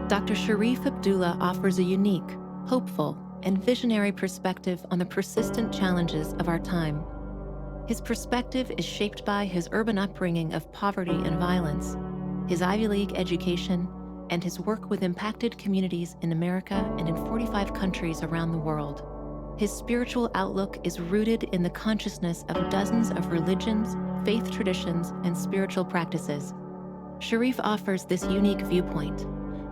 Dr. Sharif Abdullah offers a unique, hopeful, and visionary perspective on the persistent challenges of our time. His perspective is shaped by his urban upbringing of poverty and violence, his Ivy League education, and his work with impacted communities in America and in 45 countries around the world. His spiritual outlook is rooted in the consciousness of dozens of religions, faith traditions, and spiritual practices. Sharif offers this unique viewpoint,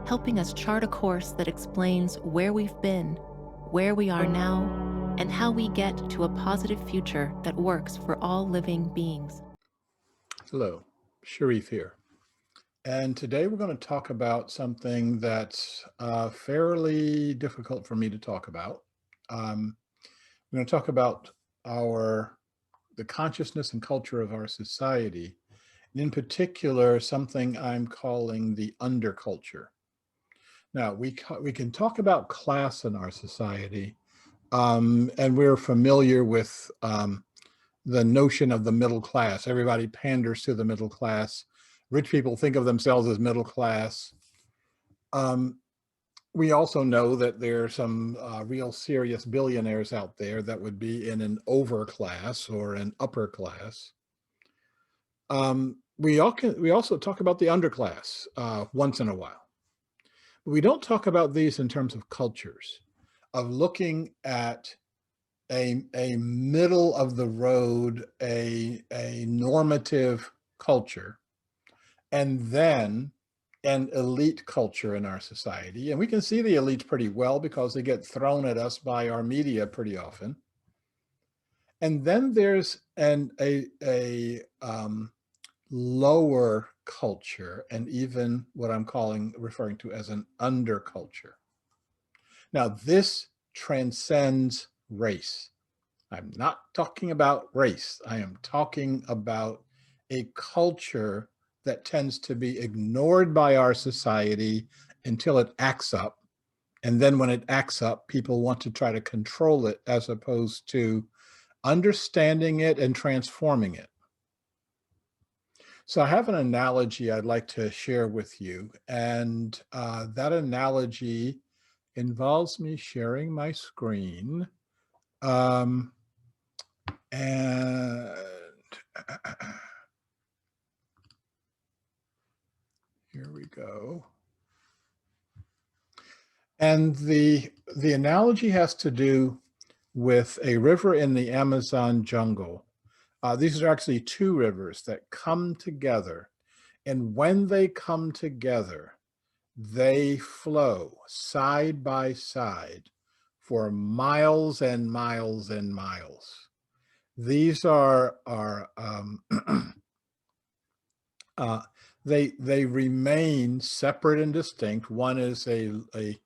helping us chart a course that explains where we've been, where we are now, and how we get to a positive future that works for all living beings. Hello, Sharif here. And today we're going to talk about something that's fairly difficult for me to talk about. We're going to talk about the consciousness and culture of our society, and in particular, something I'm calling the underculture. Now, we can talk about class in our society, and we're familiar with the notion of the middle class. Everybody panders to the middle class. Rich people think of themselves as middle class. We also know that there are some real serious billionaires out there that would be in an overclass or an upper class. We also talk about the underclass once in a while. But we don't talk about these in terms of cultures, of looking at a middle of the road, a normative culture, and then an elite culture in our society. And we can see the elites pretty well because they get thrown at us by our media pretty often. And then there's a lower culture, and even what I'm referring to as an underculture. Now, this transcends race. I'm not talking about race. I am talking about a culture that tends to be ignored by our society until it acts up. And then when it acts up, people want to try to control it as opposed to understanding it and transforming it. So I have an analogy I'd like to share with you. And that analogy involves me sharing my screen. And here we go. And the analogy has to do with a river in the Amazon jungle. These are actually two rivers that come together. And when they come together, they flow side by side for miles and miles and miles. These are they remain separate and distinct. One is a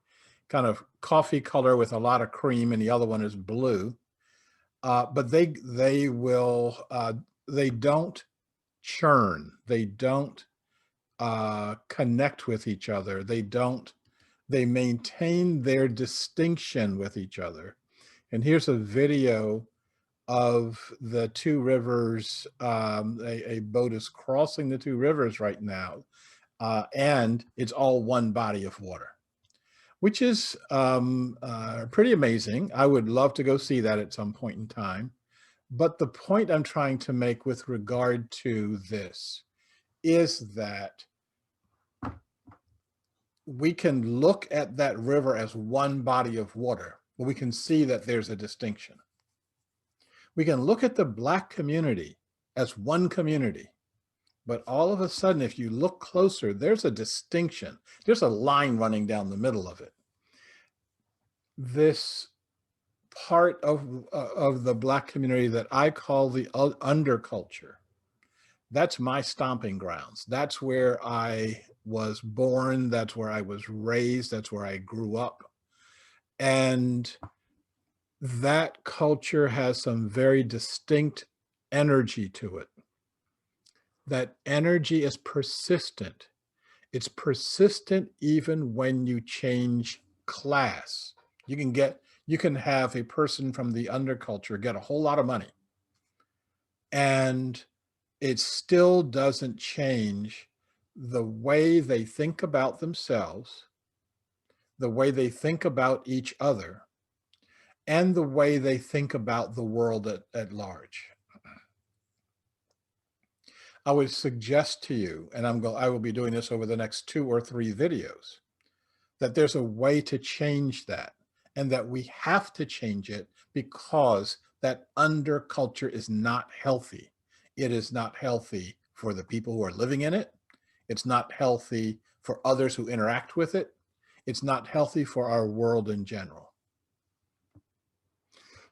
kind of coffee color with a lot of cream, and the other one is blue. But they don't churn. They don't connect with each other. They maintain their distinction with each other. And here's a video of the two rivers. A boat is crossing the two rivers right now, and it's all one body of water, which is pretty amazing. I would love to go see that at some point in time. But the point I'm trying to make with regard to this is that we can look at that river as one body of water, but we can see that there's a distinction. We can look at the Black community as one community, but all of a sudden, if you look closer, there's a distinction. There's a line running down the middle of it. This part of the Black community that I call the underculture, that's my stomping grounds. That's where I was born. That's where I was raised. That's where I grew up. And that culture has some very distinct energy to it. That energy is persistent. It's persistent even when you change class. You can have a person from the underculture get a whole lot of money, and it still doesn't change the way they think about themselves, the way they think about each other, and the way they think about the world at large. I would suggest to you, and I will be doing this over the next 2 or 3 videos, that there's a way to change that, and that we have to change it because that underculture is not healthy. It is not healthy for the people who are living in it. It's not healthy for others who interact with it. It's not healthy for our world in general.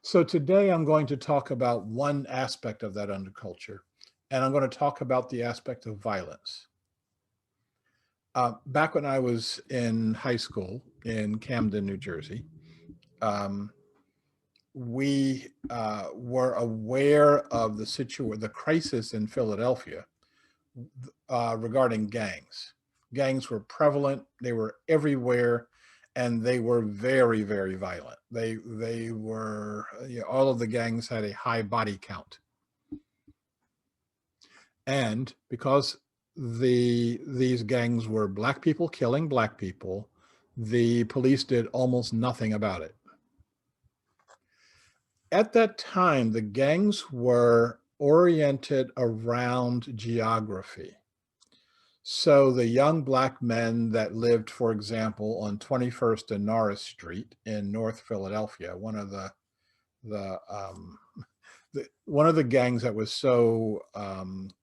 So today I'm going to talk about one aspect of that underculture, and I'm going to talk about the aspect of violence. Back when I was in high school in Camden, New Jersey, we were aware of the crisis in Philadelphia regarding gangs. Gangs were prevalent, they were everywhere, and they were very, very violent. They were, all of the gangs had a high body count. And because these gangs were Black people killing Black people, the police did almost nothing about it. At that time, the gangs were oriented around geography. So the young Black men that lived, for example, on 21st and Norris Street in North Philadelphia, one of the gangs that was so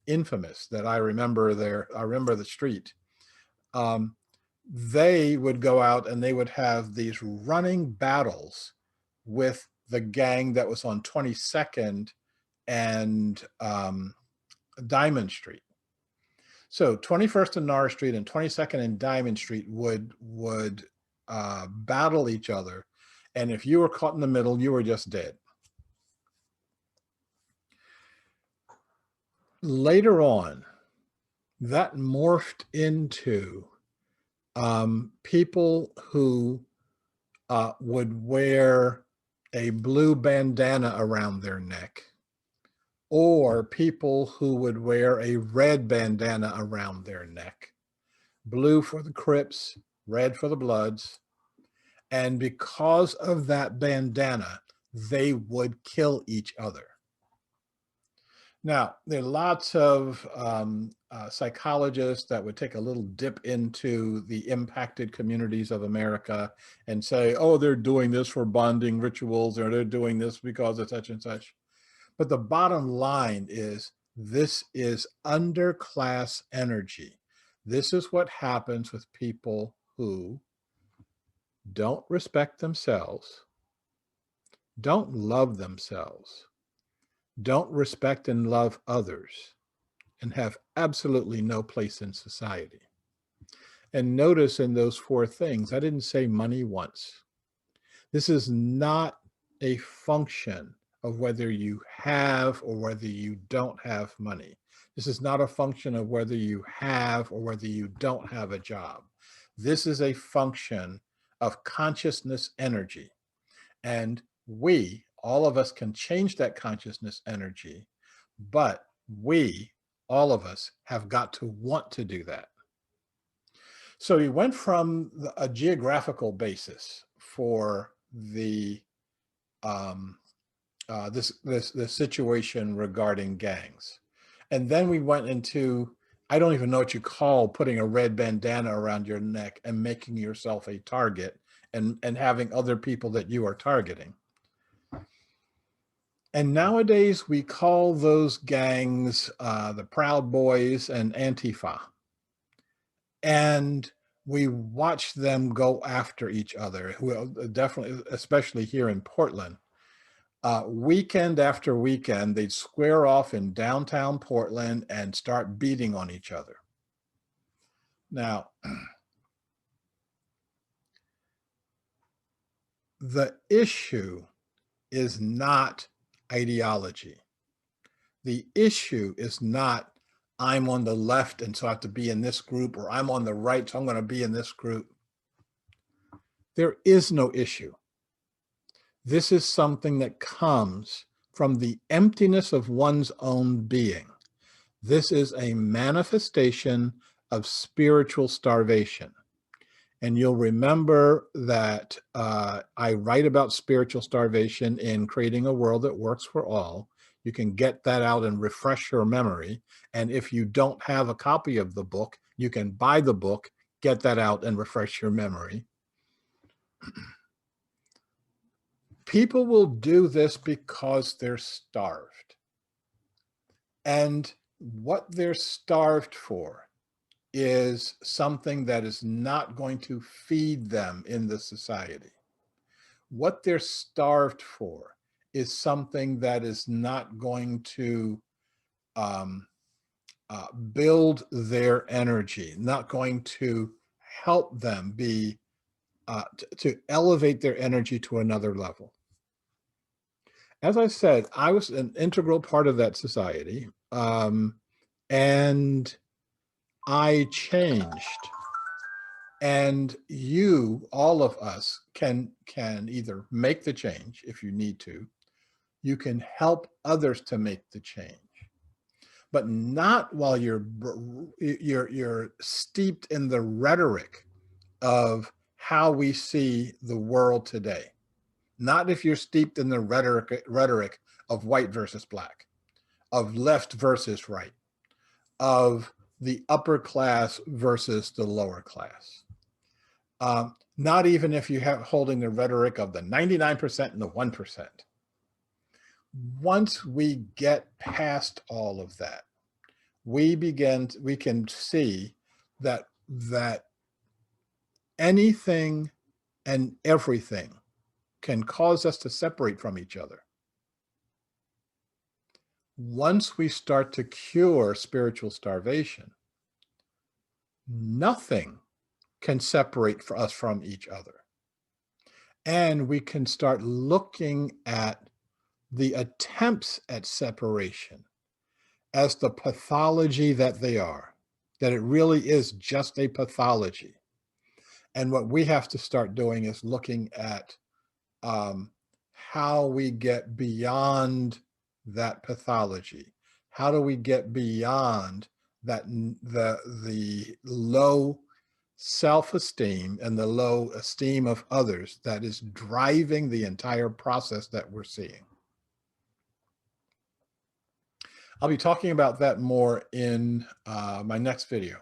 infamous that I remember the street. They would go out and they would have these running battles with the gang that was on 22nd and Diamond Street. So 21st and Norris Street and 22nd and Diamond Street would battle each other. And if you were caught in the middle, you were just dead. Later on, that morphed into people who would wear a blue bandana around their neck, or people who would wear a red bandana around their neck. Blue for the Crips, red for the Bloods. And because of that bandana, they would kill each other. Now, there are lots of psychologists that would take a little dip into the impacted communities of America and say, oh, they're doing this for bonding rituals, or they're doing this because of such and such. But the bottom line is, this is underclass energy. This is what happens with people who don't respect themselves, don't love themselves, don't respect and love others, and have absolutely no place in society. And notice in those 4 things, I didn't say money once. This is not a function of whether you have or whether you don't have money. This is not a function of whether you have or whether you don't have a job. This is a function of consciousness energy. And we, all of us, can change that consciousness energy, but we, all of us, have got to want to do that. So we went from a geographical basis for the this situation regarding gangs, and then we went into, I don't even know what you call putting a red bandana around your neck and making yourself a target, and having other people that you are targeting. And nowadays we call those gangs the Proud Boys and Antifa. And we watch them go after each other, who definitely, especially here in Portland. Weekend after weekend, they'd square off in downtown Portland and start beating on each other. Now, the issue is not ideology. The issue is not, I'm on the left and so I have to be in this group, or I'm on the right, so I'm going to be in this group. There is no issue. This is something that comes from the emptiness of one's own being. This is a manifestation of spiritual starvation. And you'll remember that I write about spiritual starvation in Creating a World That Works for All. You can get that out and refresh your memory. And if you don't have a copy of the book, you can buy the book, get that out, and refresh your memory. People will do this because they're starved. And what they're starved for is something that is not going to feed them in the society. What they're starved for is something that is not going to build their energy, not going to help them be, to elevate their energy to another level. As I said, I was an integral part of that society, and I changed. And you, all of us, can either make the change if you need to. You can help others to make the change, but not while you're steeped in the rhetoric of how we see the world today. Not if you're steeped in the rhetoric of white versus black, of left versus right, of the upper class versus the lower class. Not even if you have holding the rhetoric of the 99% and the 1%. Once we get past all of that, we can see that anything and everything can cause us to separate from each other. Once we start to cure spiritual starvation, nothing can separate us from each other. And we can start looking at the attempts at separation as the pathology that they are, that it really is just a pathology. And what we have to start doing is looking at how we get beyond that pathology. How do we get beyond that, the low self-esteem and the low esteem of others that is driving the entire process that we're seeing? I'll be talking about that more in my next video.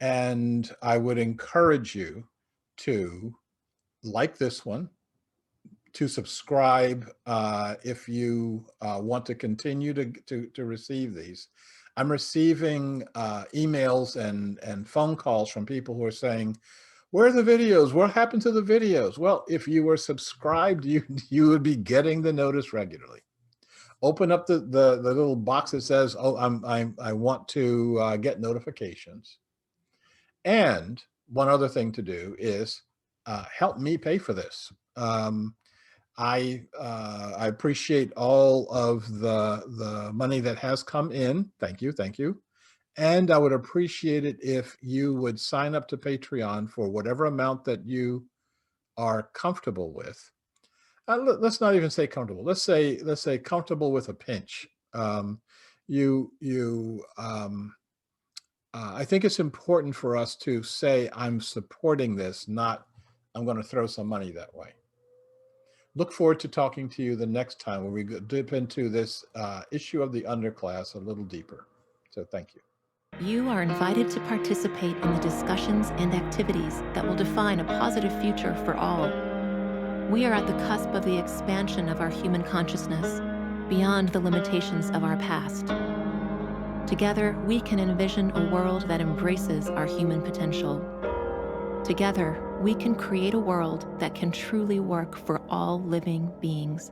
And I would encourage you to like this one, to subscribe if you want to continue to receive these. I'm receiving emails and phone calls from people who are saying, where are the videos? What happened to the videos? Well, if you were subscribed, you would be getting the notice regularly. Open up the little box that says, oh, I want to get notifications. And one other thing to do is help me pay for this. I appreciate all of the money that has come in. Thank you, thank you. And I would appreciate it if you would sign up to Patreon for whatever amount that you are comfortable with. Let's not even say comfortable. Let's say comfortable with a pinch. I think it's important for us to say, I'm supporting this, not I'm going to throw some money that way. Look forward to talking to you the next time where we dip into this issue of the underclass a little deeper. So thank you. You are invited to participate in the discussions and activities that will define a positive future for all. We are at the cusp of the expansion of our human consciousness, beyond the limitations of our past. Together, we can envision a world that embraces our human potential. Together, we can create a world that can truly work for all living beings.